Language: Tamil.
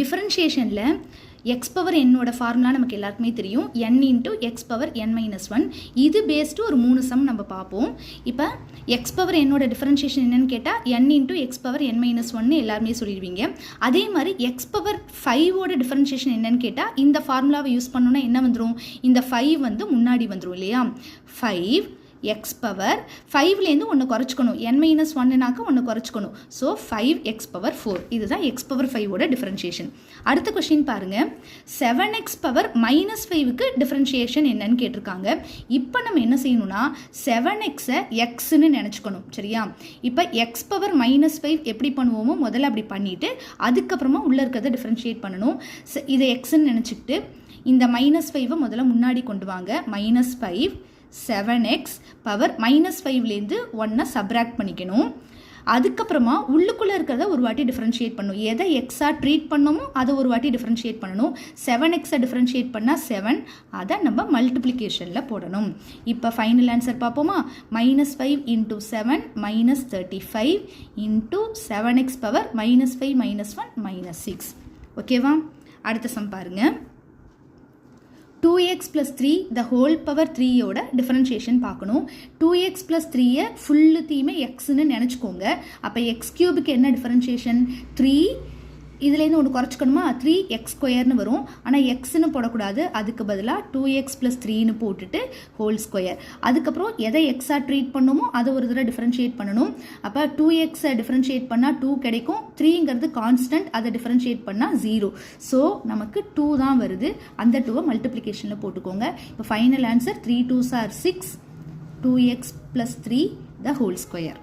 டிஃபரன்ஷியேஷனில் எக்ஸ் பவர் என்னோட ஃபார்முலா நமக்கு எல்லாருக்குமே தெரியும், n into X power n minus one. இது பேஸ்டு ஒரு 3 சம் நம்ம பார்ப்போம். இப்போ எக்ஸ் பவர் என்னோட டிஃபரன்ஷியேஷன் என்னன்னு கேட்டால் n into X power n minus ஒன்னு எல்லாருமே சொல்லிடுவீங்க. அதே மாதிரி எக்ஸ் பவர் 5ஓட டிஃபரன்ஷியேஷன் என்னன்னு கேட்டால் இந்த ஃபார்முலாவை யூஸ் பண்ணோன்னா என்ன வந்துடும், இந்த 5 வந்து முன்னாடி வந்துடும் இல்லையா. 5 எக்ஸ் பவர் 5லேருந்து ஒன்று குறைச்சிக்கணும், n மைனஸ் ஒன்னுனாக்க ஒன்று குறைச்சிக்கணும். ஸோ 5 எக்ஸ் பவர் 4, இதுதான் எக்ஸ் பவர் 5ஓட டிஃபரன்ஷியேஷன். அடுத்த கொஸ்டின் பாருங்கள், 7x பவர் மைனஸ் 5க்கு டிஃபரன்ஷியேஷன் என்னன்னு கேட்டிருக்காங்க. இப்போ நம்ம என்ன செய்யணும்னா 7xஐ எக்ஸ்ன்னு நினச்சிக்கணும், சரியா. இப்போ எக்ஸ் பவர் மைனஸ் 5 எப்படி பண்ணுவோமோ முதல்ல அப்படி பண்ணிவிட்டு அதுக்கப்புறமா உள்ளே இருக்கிறத டிஃபரன்ஷியேட் பண்ணணும். இதை எக்ஸ்ன்னு நினச்சிக்கிட்டு இந்த மைனஸ் 5ஐ முதல்ல முன்னாடி கொண்டு வாங்க. மைனஸ் 5 7x பவர் மைனஸ் 5லேருந்து 1 சப்ராக்ட் பண்ணிக்கணும். அதுக்கப்புறமா உள்ளுக்குள்ளே இருக்கிறத ஒரு வாட்டி டிஃப்ரென்ஷியேட் பண்ணணும். எதை எக்ஸாக ட்ரீட் பண்ணணுமோ அதை ஒரு வாட்டி டிஃப்ரென்ஷியேட் பண்ணணும். 7xஐ டிஃப்ரென்ஷியேட் பண்ணால் 7, அதை நம்ம மல்டிப்ளிகேஷனில் போடணும். இப்போ ஃபைனல் ஆன்சர் பார்ப்போமா. Minus 5 into 7 minus 35 into 7x power minus 5 minus 1 minus 6. ஓகேவா. அடுத்த சம் பாருங்கள். 2x plus 3 the whole power 3யோட differentiation பார்க்கணும். 2x plus 3ஐ ஃபுல்லுத்தையுமே எக்ஸ்ன்னு நினச்சிக்கோங்க. அப்போ எக்ஸ் கியூபுக்கு என்ன டிஃபரன்ஷியேஷன் 3, இதுலேருந்து ஒன்று குறைச்சிக்கணுமா 3x² வரும். ஆனால் எக்ஸ்ன்னு போடக்கூடாது, அதுக்கு பதிலாக 2x plus 3ன்னு போட்டுட்டு ஹோல் ஸ்கொயர். அதுக்கப்புறம் எதை எக்ஸாக ட்ரீட் பண்ணணுமோ அதை ஒரு தடவை டிஃபரன்ஷியேட் பண்ணணும். அப்போ 2xஐ டிஃபரன்ஷியேட் பண்ணால் 2 கிடைக்கும், 3ங்கிறது கான்ஸ்டன்ட், அதை டிஃபரன்ஷியேட் பண்ணால் 0. ஸோ நமக்கு 2 தான் வருது, அந்த 2ஐ மல்டிப்ளிகேஷனில் போட்டுக்கோங்க. இப்போ final answer 3 2s are 6, 2x plus 3 the whole square.